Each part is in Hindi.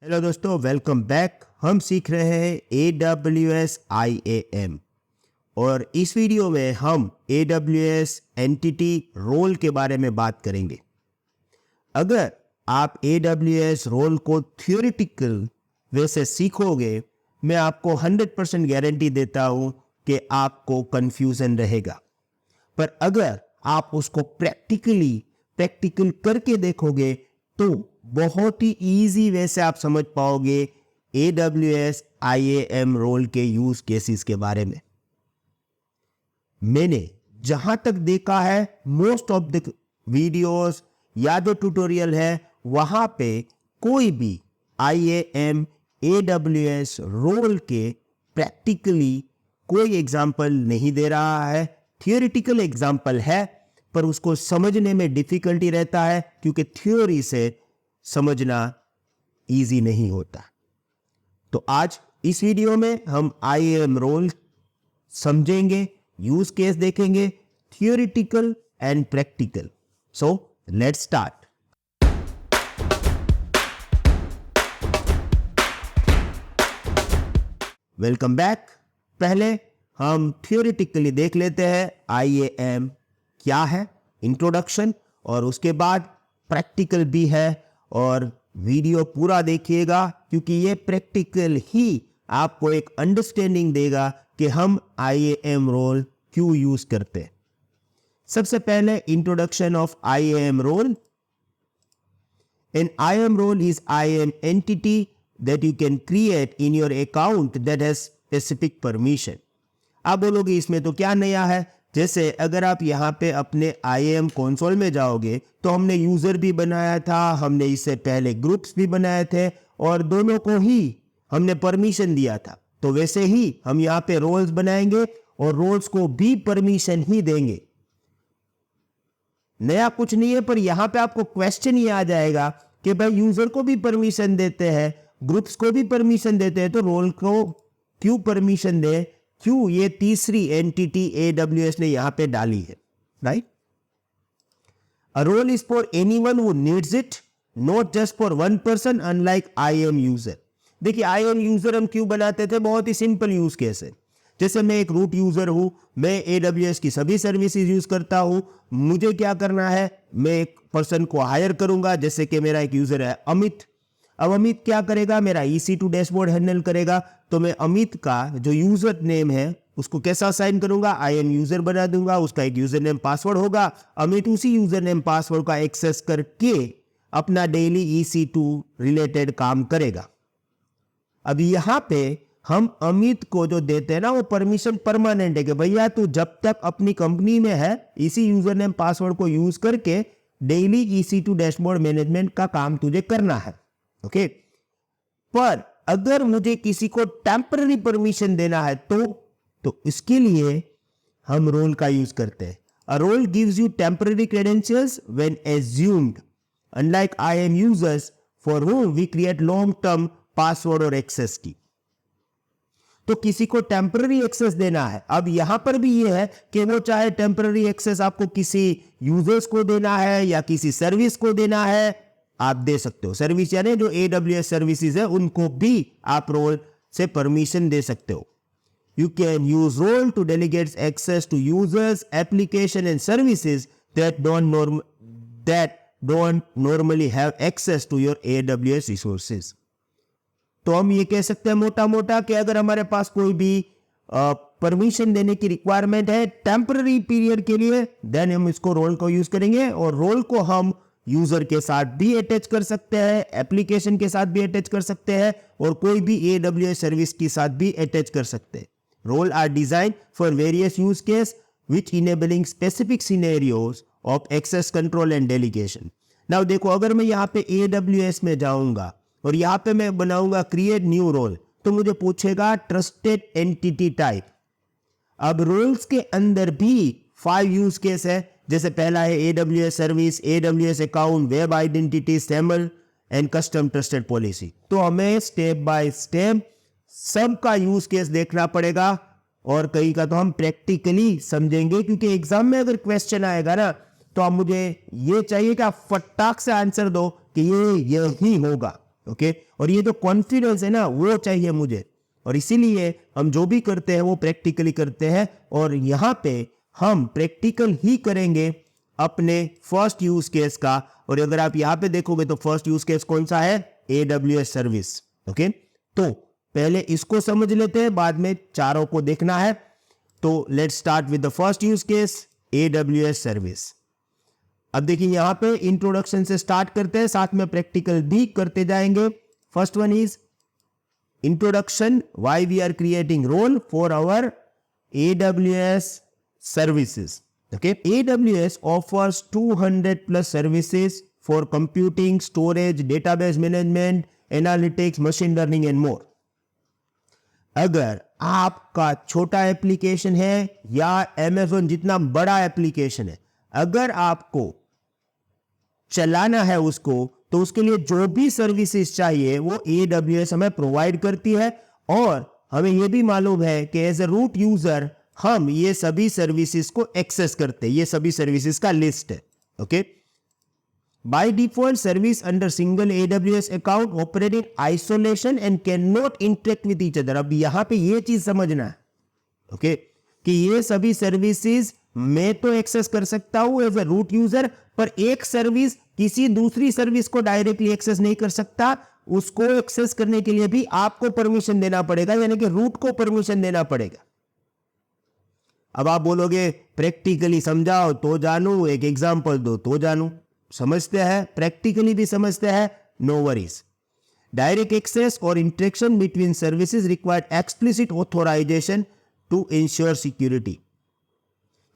हेलो दोस्तों, वेलकम बैक। हम सीख रहे हैं AWS IAM और इस वीडियो में हम AWS एंटिटी रोल के बारे में बात करेंगे। अगर आप AWS रोल को थियोरिटिकल वे से सीखोगे, मैं आपको 100% गारंटी देता हूं कि आपको कंफ्यूजन रहेगा। पर अगर आप उसको प्रैक्टिकल करके देखोगे तो बहुत ही इजी वे से आप समझ पाओगे AWS IAM रोल के यूज केसेस के बारे में। मैंने जहां तक देखा है, मोस्ट ऑफ द वीडियोस या जो ट्यूटोरियल है वहां पे कोई भी IAM AWS रोल के प्रैक्टिकली कोई एग्जाम्पल नहीं दे रहा है। थियोरिटिकल एग्जाम्पल है पर उसको समझने में डिफिकल्टी रहता है क्योंकि थ्योरी से समझना इजी नहीं होता। तो आज इस वीडियो में हम IAM रोल समझेंगे, यूज केस देखेंगे, theoretical and practical. So let's start. Welcome back. पहले हम थियोरिटिकली देख लेते हैं IAM क्या है, इंट्रोडक्शन, और उसके बाद प्रैक्टिकल भी है। और वीडियो पूरा देखिएगा क्योंकि ये प्रैक्टिकल ही आपको एक अंडरस्टैंडिंग देगा कि हम IAM रोल क्यों यूज करते हैं। सबसे पहले introduction of IAM role. An IAM role is IAM entity that you can create in your account that has specific permission. आप बोलोगे इसमें तो क्या नया है। जैसे अगर आप यहाँ पे अपने IAM कंसोल में जाओगे तो हमने यूजर भी बनाया था, हमने इससे पहले ग्रुप्स भी बनाए थे और दोनों को ही हमने परमिशन दिया था। तो वैसे ही हम यहाँ पे रोल्स बनाएंगे और रोल्स को भी परमिशन ही देंगे। नया कुछ नहीं है, पर यहां पे आपको क्वेश्चन ही आ जाएगा कि भाई यूजर को भी परमिशन देते हैं, ग्रुप्स को भी परमिशन देते हैं, तो रोल को क्यों परमिशन दे, क्यों ये तीसरी एंटिटी AWS ने यहां पे डाली है, right. A role is for anyone who needs it, not just for one person, unlike IAM user. देखिए IAM यूजर हम क्यों बनाते थे, बहुत ही सिंपल यूज केस है। जैसे मैं एक रूट यूजर हूं, मैं AWS की सभी सर्विसेज यूज करता हूं। मुझे क्या करना है, मैं एक पर्सन को हायर करूंगा, जैसे कि मेरा एक यूजर है अमित। अब अमित क्या करेगा, मेरा EC2 डैशबोर्ड हैंडल करेगा। तो मैं अमित का जो यूजर नेम है उसको कैसा असाइन करूंगा, IAM यूजर बना दूंगा। उसका एक यूजर नेम पासवर्ड होगा। अमित उसी यूजर नेम पासवर्ड का एक्सेस करके अपना डेली EC2 रिलेटेड काम करेगा। अब यहां पे हम अमित को जो देते हैं ना, वो परमिशन परमानेंट है कि भैया तू जब तक अपनी कंपनी में है इसी यूजर नेम पासवर्ड को यूज करके डेली EC2 डैशबोर्ड मैनेजमेंट का काम तुझे करना है, ओके। पर अगर मुझे किसी को टेम्पररी परमिशन देना है तो इसके लिए हम रोल का यूज करते हैं। A role gives you temporary credentials when assumed, unlike IAM users for whom we create long term password और एक्सेस की। तो किसी को टेम्पररी एक्सेस देना है। अब यहां पर भी ये है कि वो चाहे टेम्पररी एक्सेस आपको किसी यूजर्स को देना है या किसी सर्विस को देना है, आप दे सकते हो। सर्विस यानी जो AWS सर्विसेज है उनको भी आप रोल से परमिशन दे सकते हो। You can use role to delegate access to users, application and services that don't normally have access to your AWS resources. तो हम ये कह सकते हैं मोटा मोटा कि अगर हमारे पास कोई भी परमिशन देने की रिक्वायरमेंट है टेम्पररी पीरियड के लिए, देन हम इसको रोल को यूज करेंगे। और रोल को हम यूजर के साथ भी अटैच कर सकते हैं, एप्लीकेशन के साथ भी अटैच कर सकते हैं और कोई भी AWS सर्विस के साथ भी अटैच कर सकते हैं। Role are design for various use case which enabling specific scenarios of access control and delegation. Now देखो, अगर मैं यहाँ पे AWS में जाऊंगा और यहां पे मैं बनाऊंगा क्रिएट न्यू रोल, तो मुझे पूछेगा ट्रस्टेड एंटिटी टाइप। अब रोल्स के अंदर भी 5 यूज केस है। जैसे पहला है AWS service, AWS account, web identity, SAML and custom trusted policy. तो हमें स्टेप बाय स्टेप सबका यूज केस देखना पड़ेगा और कई का तो हम प्रैक्टिकली समझेंगे, क्योंकि एग्जाम में अगर क्वेश्चन आएगा ना तो आप मुझे ये चाहिए कि आप फटाक से आंसर दो कि ये ही होगा। ओके और ये जो कॉन्फिडेंस है ना वो चाहिए मुझे, और इसीलिए हम जो भी करते हैं वो प्रैक्टिकली करते हैं, और यहाँ पे हम प्रैक्टिकल ही करेंगे अपने फर्स्ट यूज केस का। और अगर आप यहाँ पे देखोगे तो फर्स्ट यूज केस कौन सा है, AWS सर्विस। ओके तो पहले इसको समझ लेते हैं, बाद में चारों को देखना है। तो let's start with the first use case, AWS service. अब देखिए यहाँ पे इंट्रोडक्शन से स्टार्ट करते हैं, साथ में प्रैक्टिकल भी करते जाएंगे। First one is introduction, why we are creating role for our AWS services. Okay, AWS offers 200 plus services for computing, storage, database management, analytics, machine learning and more. अगर आपका छोटा एप्लीकेशन है या Amazon जितना बड़ा एप्लीकेशन है, अगर आपको चलाना है उसको, तो उसके लिए जो भी सर्विसेज चाहिए वो AWS हमें प्रोवाइड करती है। और हमें यह भी मालूम है कि एज ए रूट यूजर हम ये सभी सर्विसेज को एक्सेस करते हैं, ये सभी सर्विसेज का लिस्ट है। Okay by default service under single AWS account operate in isolation and can not interact with each other. अब यहां पे ये चीज समझना है ओके कि ये सभी सर्विसेज मैं तो एक्सेस कर सकता हूं एज ए रूट यूजर, पर एक सर्विस किसी दूसरी सर्विस को डायरेक्टली एक्सेस नहीं कर सकता। उसको एक्सेस करने के लिए भी आपको परमिशन देना पड़ेगा, यानी कि रूट को परमिशन देना पड़ेगा। अब आप बोलोगे प्रैक्टिकली समझाओ तो जानू, एक एग्जांपल दो तो जानू। समझते हैं, प्रैक्टिकली भी समझते हैं, नो वरीज। डायरेक्ट एक्सेस और interaction between services required explicit authorisation to ensure security.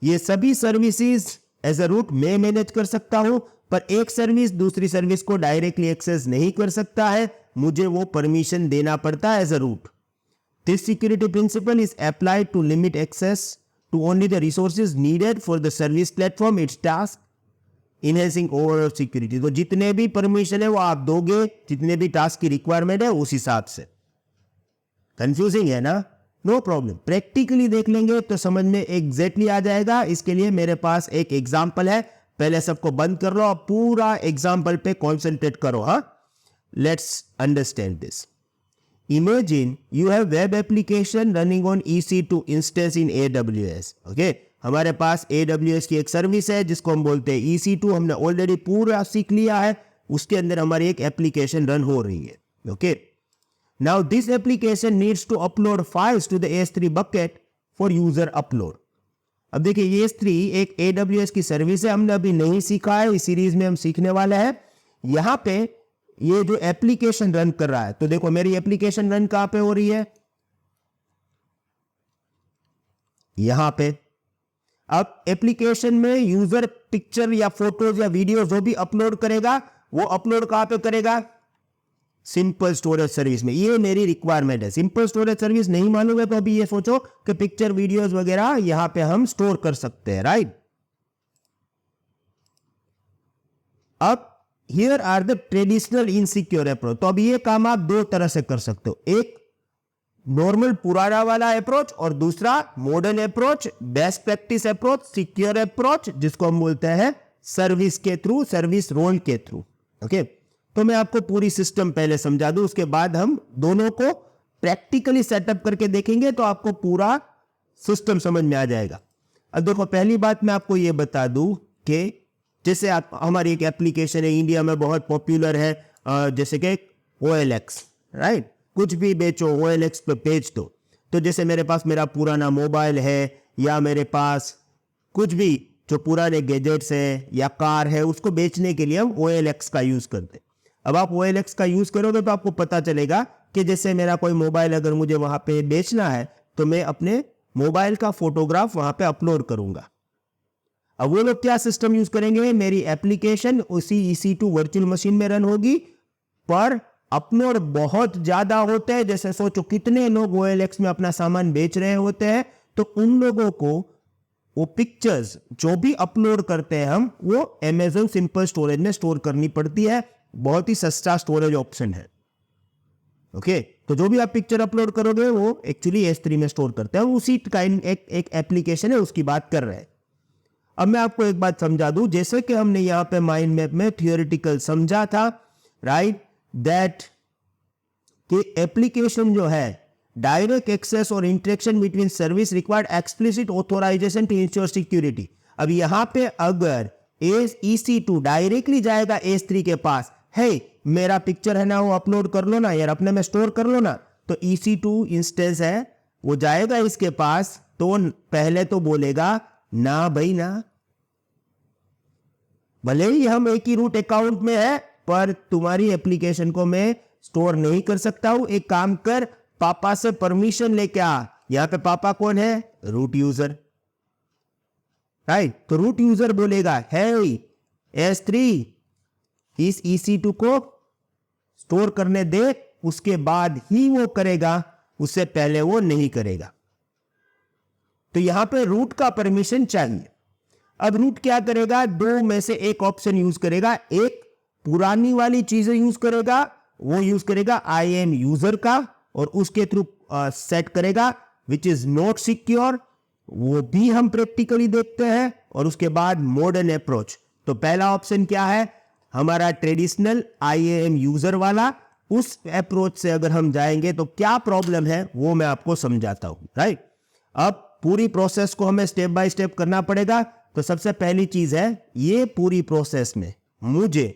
ये सभी सर्विसेज एज अ रूट मैं मैनेज कर सकता हूं, पर एक सर्विस दूसरी सर्विस को डायरेक्टली एक्सेस नहीं कर सकता है, मुझे वो परमिशन देना पड़ता है as a root. This security principle is applied to limit access to only the resources needed for the service platform, its task, enhancing overall security। तो जितने भी परमिशन है वो आप दोगे, जितने भी टास्क की रिक्वायरमेंट है उस हिसाब से। कंफ्यूजिंग है ना, नो प्रॉब्लम, प्रैक्टिकली देख लेंगे तो समझ में एग्जैक्टली आ जाएगा। इसके लिए मेरे पास एक एग्जाम्पल है, पहले सबको बंद कर लो, पूरा एग्जाम्पल पे कॉन्सेंट्रेट करो। हाँ, let's understand this. Imagine you have web application running on EC2 instance in AWS. Okay? हमारे पास AWS की एक सर्विस है जिसको हम बोलते हैं EC2, हमने ऑलरेडी पूरा सीख लिया है, उसके अंदर हमारी एक एप्लीकेशन रन हो रही है। Okay now this application needs to upload files to the S3 bucket for user upload. अब देखिए S3 एक AWS की सर्विस है, हमने अभी नहीं सीखा है, इस सीरीज में हम सीखने वाले हैं। यहां पे ये जो एप्लीकेशन रन कर रहा है, तो देखो मेरी एप्लीकेशन रन कहां पे हो रही है, यहां पे। अब एप्लीकेशन में यूजर पिक्चर या फोटोज या वीडियो जो भी अपलोड करेगा वो अपलोड कहां पे करेगा, सिंपल स्टोरेज सर्विस में। ये मेरी रिक्वायरमेंट है। सिंपल स्टोरेज सर्विस नहीं मालूम है तो अभी ये सोचो कि पिक्चर वीडियोस वगैरह यहां पे हम स्टोर कर सकते हैं, राइट। अब here are the traditional insecure approach. तो अब ये काम आप दो तरह से कर सकते हो, एक नॉर्मल पुराना वाला अप्रोच और दूसरा modern approach, best practice approach, secure approach, जिसको हम बोलते हैं सर्विस के थ्रू, सर्विस रोल के थ्रू। ओके तो मैं आपको पूरी सिस्टम पहले समझा दूं, उसके बाद हम दोनों को प्रैक्टिकली सेटअप करके देखेंगे तो आपको पूरा सिस्टम समझ में आ जाएगा। अब देखो पहली बात मैं आपको यह बता दूं कि जैसे आप, हमारी एक एप्लीकेशन है इंडिया में बहुत पॉपुलर है, जैसे कि OLX, राइट। कुछ भी बेचो OLX पे बेच दो। तो जैसे मेरे पास मेरा पुराना मोबाइल है या मेरे पास कुछ भी जो पुराने गैजेट्स है या कार है, उसको बेचने के लिए हम OLX का यूज करते हैं। अब आप OLX का यूज करोगे तो आपको पता चलेगा कि जैसे मेरा कोई मोबाइल अगर मुझे वहां पे बेचना है तो मैं अपने मोबाइल का फोटोग्राफ वहां पे अपलोड करूंगा। अब वो लोग क्या सिस्टम यूज करेंगे, मेरी एप्लीकेशन उसी EC2 वर्चुअल मशीन में रन होगी, पर अपलोड बहुत ज्यादा होते हैं। जैसे सोचो कितने लोग OLX में अपना सामान बेच रहे होते हैं, तो उन लोगों को वो पिक्चर्स जो भी अपलोड करते हैं हम, वो Amazon सिंपल स्टोरेज में स्टोर करनी पड़ती है। बहुत ही सस्ता स्टोरेज ऑप्शन है। ओके तो जो भी आप पिक्चर अपलोड करोगे वो एक्चुअली S3 में स्टोर करते हैं, उसी काइंड एक एप्लीकेशन है, उसकी बात कर रहे हैं। अब मैं आपको एक बात समझा दूं, जैसे कि हमने यहां पे माइंड मैप में थियोरेटिकल समझा था, राइट, दैट कि एप्लीकेशन जो है डायरेक्ट एक्सेस और interaction between service required explicit authorisation to ensure security. अब यहां पे अगर EC2 डायरेक्टली जाएगा S3 के पास, है मेरा पिक्चर है ना वो अपलोड कर लो ना यार, अपने में स्टोर कर लो ना, तो EC2 इंस्टेंस है वो जाएगा इसके पास, तो पहले तो बोलेगा ना भाई ना, भले ही हम एक ही रूट अकाउंट में है पर तुम्हारी एप्लीकेशन को मैं स्टोर नहीं कर सकता हूं, एक काम कर पापा से परमिशन लेके आ। यहां पे पापा कौन है? Root user, right. तो रूट यूजर बोलेगा है S3 इस EC2 को स्टोर करने दे, उसके बाद ही वो करेगा, उससे पहले वो नहीं करेगा। तो यहां पे रूट का परमिशन चाहिए। अब रूट क्या करेगा? दो में से एक ऑप्शन यूज करेगा, एक पुरानी वाली चीजें यूज करेगा, वो यूज करेगा IAM यूजर का और उसके थ्रू सेट करेगा विच इज नॉट सिक्योर, वो भी हम प्रैक्टिकली देखते हैं। और उसके बाद मॉडर्न अप्रोच। तो पहला ऑप्शन क्या है? हमारा ट्रेडिशनल IAM यूजर वाला। उस अप्रोच से अगर हम जाएंगे तो क्या प्रॉब्लम है वो मैं आपको समझाता हूं, राइट। अब पूरी प्रोसेस को हमें स्टेप बाय स्टेप करना पड़ेगा। तो सबसे पहली चीज है, ये पूरी प्रोसेस में मुझे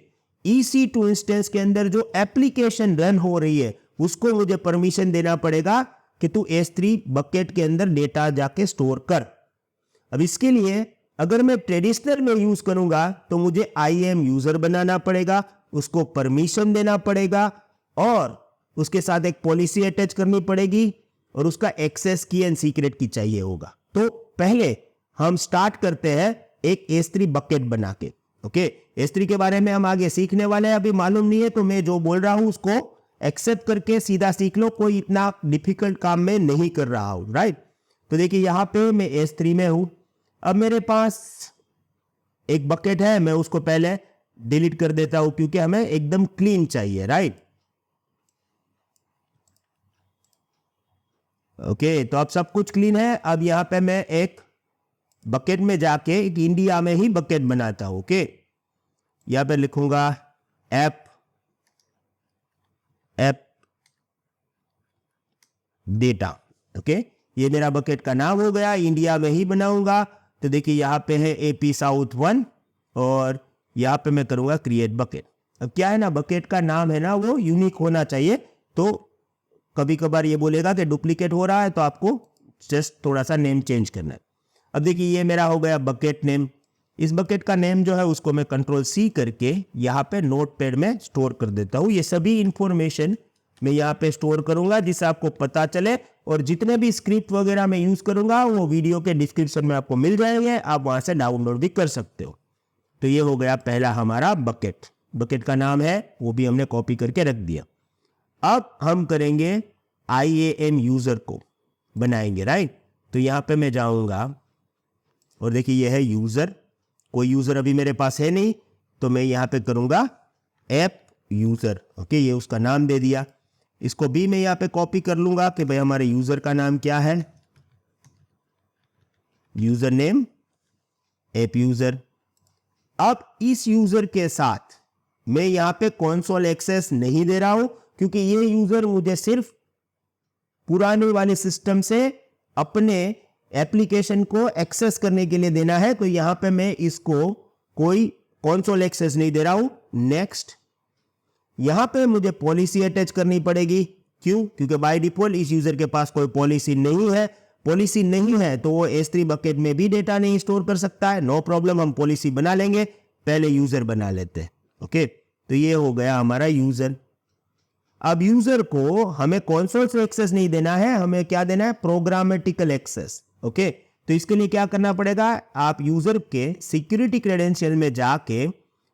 EC2 इंस्टेंस के अंदर जो एप्लीकेशन रन हो रही है उसको मुझे परमिशन देना पड़ेगा कि तू S3 बकेट के अंदर डेटा जाके स्टोर कर। अब इसके लिए अगर मैं ट्रेडिशनल में यूज करूंगा तो मुझे IAM यूजर बनाना पड़ेगा, उसको परमिशन देना पड़ेगा और उसके साथ एक पॉलिसी अटैच करनी पड़ेगी और उसका एक्सेस की एंड सीक्रेट की चाहिए होगा। तो पहले हम स्टार्ट करते हैं एक S3 बकेट बना के। ओके, S3 के बारे में हम आगे सीखने वाले हैं, अभी मालूम नहीं है तो मैं जो बोल रहा हूं उसको एक्सेप्ट करके सीधा सीख लो, कोई इतना डिफिकल्ट काम में नहीं कर रहा हूं, राइट। तो देखिए यहां पे मैं S3 में हूं। अब मेरे पास एक बकेट है, मैं उसको पहले डिलीट कर देता हूं क्योंकि हमें एकदम क्लीन चाहिए, राइट। ओके, तो अब सब कुछ क्लीन है। अब यहां पे मैं एक बकेट में जाके एक इंडिया में ही बकेट बनाता हूं। ओके, यहां पे लिखूंगा ऐप डेटा। ओके, ये मेरा बकेट का नाम हो गया, इंडिया में ही बनाऊंगा। तो देखिए यहां पे है AP South 1 और यहां पे मैं करूंगा क्रिएट बकेट। अब क्या है ना, बकेट का नाम है ना वो यूनिक होना चाहिए। तो कभी कभार ये बोलेगा कि डुप्लीकेट हो रहा है तो आपको जस्ट थोड़ा सा नेम चेंज करना है। अब देखिए ये मेरा हो गया बकेट नेम। इस बकेट का नेम जो है उसको मैं Ctrl+C करके यहाँ पे नोटपैड में स्टोर कर देता हूँ। ये सभी इंफॉर्मेशन मैं यहाँ पे स्टोर करूंगा जिससे आपको पता चले, और जितने भी स्क्रिप्ट वगैरह मैं यूज करूंगा वो वीडियो के डिस्क्रिप्शन में आपको मिल जाएंगे, आप वहां से डाउनलोड भी कर सकते हो। तो ये हो गया पहला हमारा बकेट। बकेट का नाम है वो भी हमने कॉपी करके रख दिया। अब हम करेंगे IAM यूजर को बनाएंगे, राइट। तो यहां पे मैं जाऊंगा और देखिए ये है यूजर। कोई यूजर अभी मेरे पास है नहीं तो मैं यहां पे करूंगा ऐप यूजर। ओके, ये उसका नाम दे दिया। इसको भी मैं यहां पे कॉपी कर लूंगा कि भाई हमारे यूजर का नाम क्या है, यूजर नेम ऐप यूजर। अब इस यूजर के साथ मैं यहां पे कंसोल एक्सेस नहीं दे रहा हूं क्योंकि ये यूजर मुझे सिर्फ पुराने वाले सिस्टम से अपने एप्लीकेशन को एक्सेस करने के लिए देना है। तो यहां पे मैं इसको कोई कंसोल एक्सेस नहीं दे रहा हूं। नेक्स्ट, यहां पे मुझे पॉलिसी अटैच करनी पड़ेगी। क्यों? क्योंकि बाय डिफॉल्ट इस यूजर के पास कोई पॉलिसी नहीं है। पॉलिसी नहीं है तो वो S3 बकेट में भी डेटा नहीं स्टोर कर सकता है। नो प्रॉब्लम, हम पॉलिसी बना लेंगे, पहले यूजर बना लेते हैं। ओके, तो ये हो गया हमारा यूजर। अब यूजर को हमें कंसोल से एक्सेस नहीं देना है, हमें क्या देना है? प्रोग्रामेटिकल एक्सेस। ओके, तो इसके लिए क्या करना पड़ेगा? आप यूजर के सिक्योरिटी क्रेडेंशियल में जाके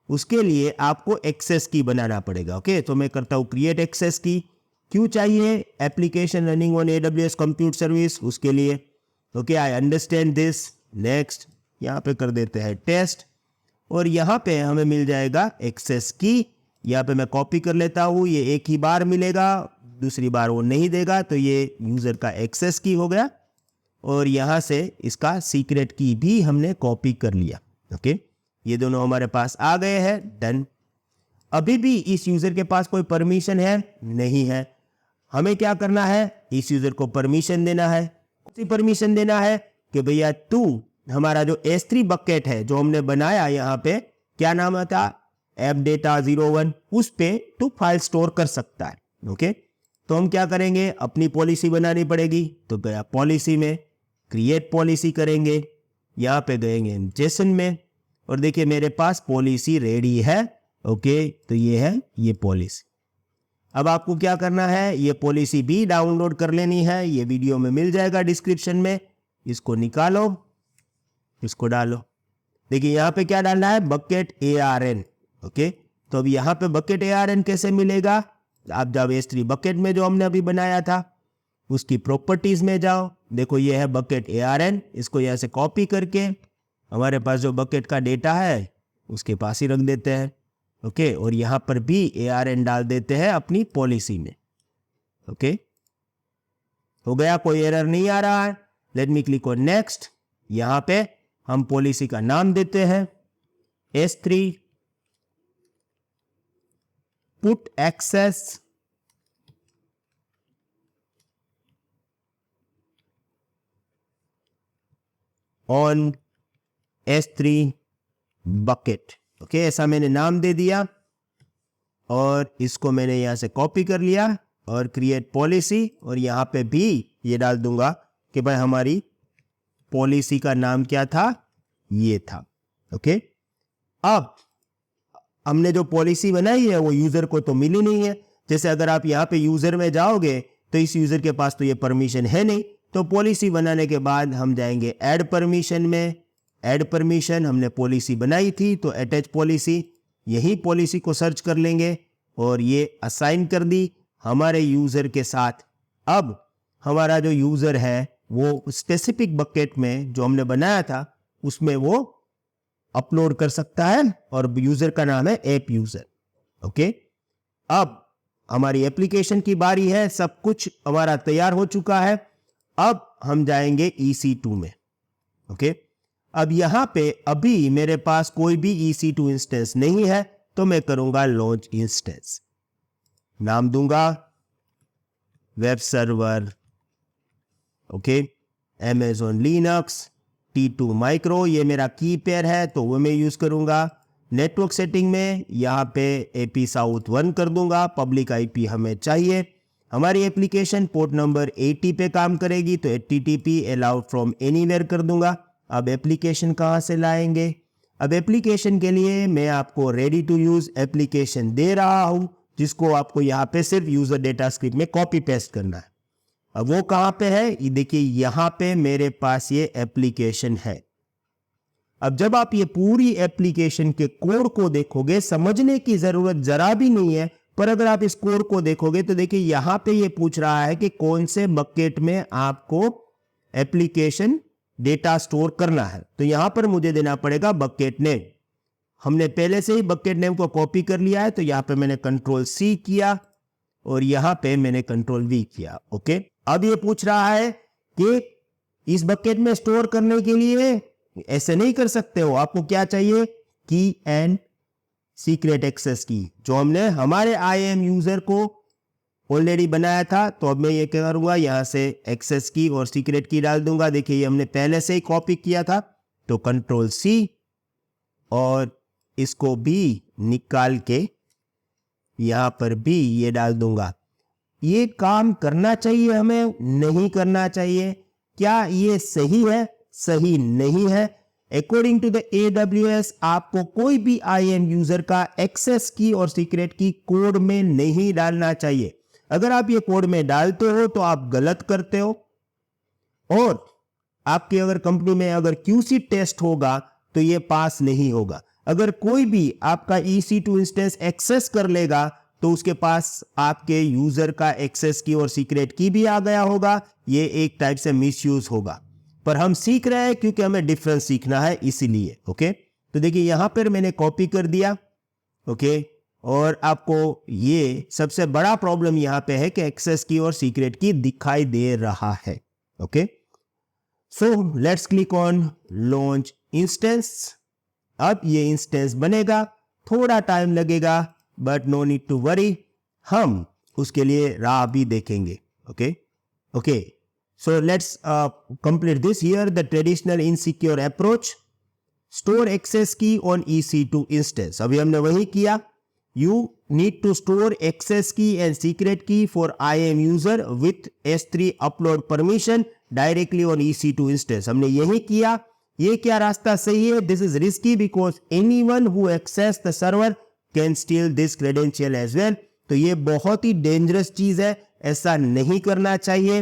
उसके लिए आपको एक्सेस की बनाना पड़ेगा। ओके, तो मैं करता हूं क्रिएट एक्सेस की। क्यों चाहिए? Application running on AWS compute service, उसके लिए। Okay, I understand this. Next, यहां पे कर देते हैं टेस्ट और यहां पे हमें मिल जाएगा एक्सेस की। यहां पे मैं कॉपी कर लेता हूं, ये एक ही बार मिलेगा, दूसरी बार वो नहीं देगा। तो ये यूजर का एक्सेस की हो गया और यहां से इसका सीक्रेट की भी हमने कॉपी कर लिया। ओके, ये दोनों हमारे पास आ गए हैं। डन। अभी भी इस यूजर के पास कोई परमिशन है? नहीं है। हमें क्या करना है, इस यूजर को परमिशन देना है। कौन सी परमिशन देना है कि भैया तू हमारा जो S3 बकेट है जो हमने बनाया, यहाँ पे क्या नाम था, AppData01, उस पे तू फाइल स्टोर कर सकता है। ओके, तो हम क्या करेंगे, अपनी पॉलिसी बनानी पड़ेगी। तो गया पॉलिसी में, क्रिएट पॉलिसी करेंगे, यहाँ पे गएंगे जेसन में, और देखिए मेरे पास पॉलिसी रेडी है। ओके, तो ये है ये पॉलिसी। अब आपको क्या करना है, ये पॉलिसी भी डाउनलोड कर लेनी है, ये वीडियो में मिल जाएगा डिस्क्रिप्शन में। इसको निकालो, इसको डालो। देखिए यहाँ पे क्या डालना है, बकेट ARN। ओके, तो अब यहाँ पे बकेट ARN कैसे मिलेगा, आप जब S3 बकेट में जो हमने अभी बनाया था उसकी प्रॉपर्टीज में जाओ, देखो ये है बकेट ARN। इसको यहाँ से कॉपी करके हमारे पास जो बकेट का डेटा है उसके पास ही रख देते हैं। ओके, और यहाँ पर भी ARN डाल देते हैं अपनी पॉलिसी में। ओके, हो गया, कोई एरर नहीं आ रहा है। Let me click on next. यहाँ पे हम पॉलिसी का नाम देते हैं S3 put access on S3 bucket. Okay, ऐसा मैंने नाम दे दिया और इसको मैंने यहां से कॉपी कर लिया और क्रिएट पॉलिसी, और यहां पे भी ये डाल दूंगा कि भाई हमारी पॉलिसी का नाम क्या था, ये था। ओके, अब हमने जो पॉलिसी बनाई है वो यूजर को तो मिली नहीं है। जैसे अगर आप यहाँ पे यूजर में जाओगे तो इस यूजर के पास तो ये परमिशन है नहीं, तो पॉलिसी बनाने के बाद हम जाएंगे ऐड परमिशन में। ऐड परमिशन, हमने पॉलिसी बनाई थी तो अटैच पॉलिसी, यही पॉलिसी को सर्च कर लेंगे और ये असाइन कर दी हमारे यूजर के साथ। अब हमारा जो यूजर है वो स्पेसिफिक बकेट में जो हमने बनाया था उसमें वो अपलोड कर सकता है, और यूजर का नाम है ऐप यूजर। ओके, अब हमारी एप्लीकेशन की बारी है, सब कुछ हमारा तैयार हो चुका है। अब हम जाएंगे EC2 में। ओके, अब यहां पे अभी मेरे पास कोई भी EC2 इंस्टेंस नहीं है, तो मैं करूंगा लॉन्च इंस्टेंस। नाम दूंगा web server, okay, Amazon Linux T2 micro, ये मेरा की पेयर है तो वो मैं यूज करूंगा। नेटवर्क सेटिंग में यहाँ पे AP South 1 कर दूंगा, पब्लिक IP हमें चाहिए। हमारी एप्लीकेशन पोर्ट नंबर 80 पे काम करेगी तो HTTP अलाउड फ्रॉम एनीवेयर कर दूंगा। अब एप्लीकेशन कहाँ से लाएंगे, अब एप्लीकेशन के लिए मैं आपको रेडी टू यूज एप्लीकेशन दे रहा हूं, जिसको आपको यहाँ पे सिर्फ यूजर डेटा स्क्रिप्ट में कॉपी पेस्ट करना है। अब वो कहाँ पे है, ये देखिए यहाँ पे मेरे पास ये एप्लीकेशन है। अब जब आप ये पूरी एप्लीकेशन के कोड को देखोगे, समझने की जरूरत जरा भी नहीं है, पर अगर आप इस कोड को देखोगे तो देखिए यहाँ पे ये पूछ रहा है कि कौन से बकेट में आपको एप्लीकेशन डेटा स्टोर करना है। तो यहां पर मुझे देना पड़ेगा बकेट नेम। हमने पहले से ही बकेट नेम को कॉपी कर लिया है, तो यहां पे मैंने Ctrl+C किया और यहां पे मैंने Ctrl+V किया। ओके, अब ये पूछ रहा है कि इस बकेट में स्टोर करने के लिए ऐसे नहीं कर सकते हो, आपको क्या चाहिए, की एंड सीक्रेट एक्सेस की, जो हमने हमारे IAM यूजर को ऑलरेडी बनाया था। तो अब मैं ये क्या करूंगा, यहां से एक्सेस की और सीक्रेट की डाल दूंगा। देखिए ये हमने पहले से ही कॉपी किया था, तो Ctrl+C और इसको भी निकाल के यहां पर भी ये डाल दूंगा। ये काम करना चाहिए हमें, नहीं करना चाहिए, क्या ये सही है, सही नहीं है। अकॉर्डिंग टू द AWS आपको कोई भी IAM यूजर का एक्सेस की और सीक्रेट की कोड में नहीं डालना चाहिए। अगर आप ये कोड में डालते हो तो आप गलत करते हो, और आपकी अगर कंपनी में अगर QC टेस्ट होगा तो ये पास नहीं होगा। अगर कोई भी आपका EC2 इंस्टेंस एक्सेस कर लेगा तो उसके पास आपके यूजर का एक्सेस की और सीक्रेट की भी आ गया होगा, ये एक टाइप से मिसयूज होगा। पर हम सीख रहे हैं क्योंकि हमें डिफरेंस सीखना है, इसीलिए। ओके, तो देखिए यहां पर मैंने कॉपी कर दिया। ओके, और आपको ये सबसे बड़ा प्रॉब्लम यहां पे है कि एक्सेस की और सीक्रेट की दिखाई दे रहा है। Okay, so let's click on launch instance. अब ये इंस्टेंस बनेगा, थोड़ा टाइम लगेगा but no need to worry. हम उसके लिए राह भी देखेंगे. Okay. So let's complete this here. The traditional insecure approach, store access key on EC2 instance. अभी हमने वही किया. You need to store access key and secret key for IAM user with S3 upload permission directly on EC2 instance. हमने यही किया. ये क्या रास्ता सही है? This is risky because anyone who access the server can steal this credential as well. तो ये बहुत ही डेंजरस चीज है, ऐसा नहीं करना चाहिए.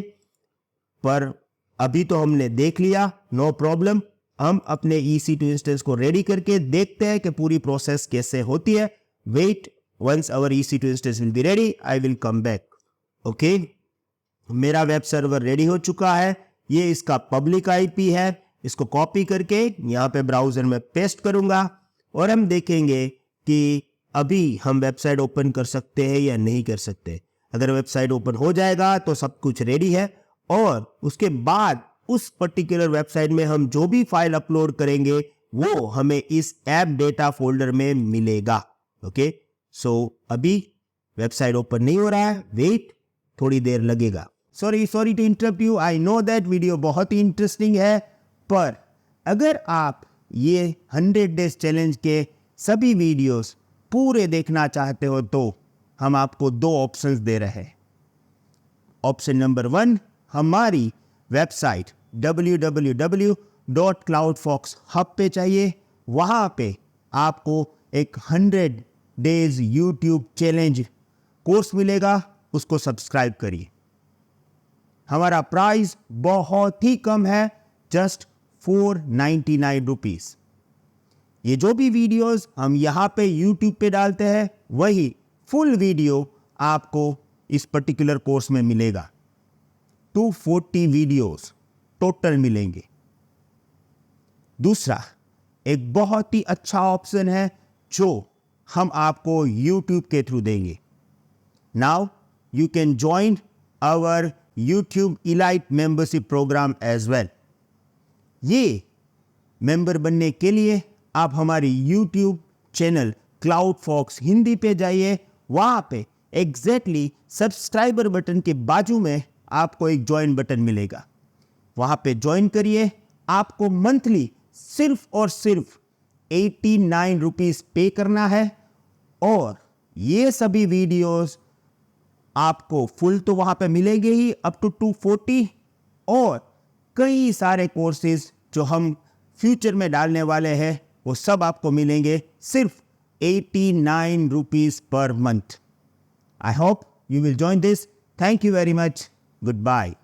पर अभी तो हमने देख लिया, नो प्रॉब्लम. हम अपने EC2 इंस्टेंस को रेडी करके देखते हैं कि पूरी प्रोसेस कैसे होती है. Wait, once our EC2 instance will be ready, I will come back. Okay, मेरा वेब सर्वर रेडी हो चुका है. ये इसका पब्लिक IP है. इसको कॉपी करके यहाँ पे ब्राउजर में पेस्ट करूंगा और हम देखेंगे कि अभी हम वेबसाइट ओपन कर सकते हैं या नहीं कर सकते. अगर वेबसाइट ओपन हो जाएगा तो सब कुछ रेडी है और उसके बाद उस पर्टिकुलर वेबसाइट में हम जो भी फाइल अपलोड करेंगे वो हमें इस ऐप डेटा फोल्डर में मिलेगा. ओके, सो अभी वेबसाइट ओपन नहीं हो रहा है. वेट, थोड़ी देर लगेगा. Sorry to interrupt you. I know that video बहुत ही इंटरेस्टिंग है, पर अगर आप ये 100 डेज चैलेंज के सभी वीडियोस पूरे देखना चाहते हो तो हम आपको 2 ऑप्शंस दे रहे हैं. ऑप्शन नंबर 1, हमारी वेबसाइट www.cloudfox hub पे चाहिए. वहाँ पे आपको एक 100 डेज यूट्यूब चैलेंज कोर्स मिलेगा, उसको सब्सक्राइब करिए. हमारा प्राइस बहुत ही कम है, जस्ट 499 रुपीज. ये जो भी वीडियोस हम यहाँ पे यूट्यूब पे डालते हैं वही फुल वीडियो आपको इस पर्टिकुलर कोर्स में मिलेगा. 240 वीडियोस टोटल मिलेंगे. दूसरा, एक बहुत ही अच्छा ऑप्शन है जो हम आपको YouTube के थ्रू देंगे. Now you can join our YouTube Elite membership program as well. ये मेंबर बनने के लिए आप हमारी YouTube चैनल CloudFox हिंदी पे जाइए. वहाँ पे एग्जैक्टली सब्सक्राइबर बटन के बाजू में आपको एक ज्वाइन बटन मिलेगा. वहाँ पे ज्वाइन करिए. आपको मंथली सिर्फ और सिर्फ 89 रुपीज पे करना है और ये सभी वीडियोस आपको फुल तो वहाँ पे मिलेंगे ही, अप टू 240, और कई सारे कोर्सेज जो हम फ्यूचर में डालने वाले हैं वो सब आपको मिलेंगे सिर्फ 89 rupees per month. I hope you will join this. Thank you very much. Goodbye.